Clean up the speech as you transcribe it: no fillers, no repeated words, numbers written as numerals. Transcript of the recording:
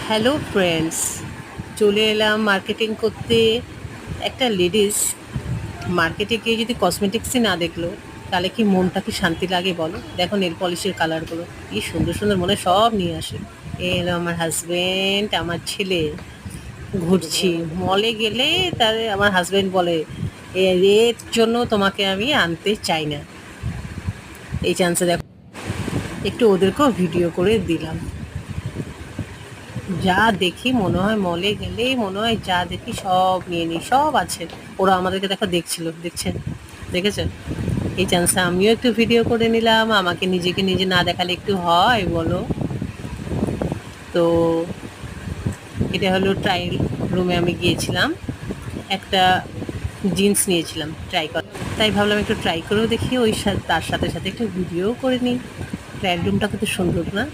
Hello friends, চলে এলাম marketing করতে। একটা লেডিস মার্কেটে গিয়ে যদি কসমেটিক্সই না দেখলো, তাহলে কি মনটা কি শান্তি লাগে বলো? দেখো নেল পলিশের কালারগুলো কি সুন্দর সুন্দর, মনে হয় সব নিয়ে আসে। এ এলো আমার হাজবেন্ড, আমার ছেলে। ঘুরছি মলে গেলে, তার আমার হাজবেন্ড বলে এর জন্য তোমাকে আমি আনতে চাই না। এই চান্সে দেখো একটু ওদেরকেও ভিডিও করে দিলাম। যা দেখি মনে হয়, মলে গেলেই মনে হয় যা দেখি সব নিয়ে নিই, সব আছে। ওরা আমাদেরকে দেখো দেখছিল, দেখছেন, দেখেছেন? এই চান্সে আমিও একটু ভিডিও করে নিলাম। আমাকে নিজেকে নিজে না দেখালে একটু হয় বলো? তো এটা হলো ট্রায়াল রুমে আমি গিয়েছিলাম, একটা জিন্স নিয়েছিলাম ট্রাই করা। তাই ভাবলাম একটু ট্রাই করেও দেখি, তার সাথে সাথে একটু ভিডিও করে নিই। ট্রায়াল রুমটা কত সুন্দর না?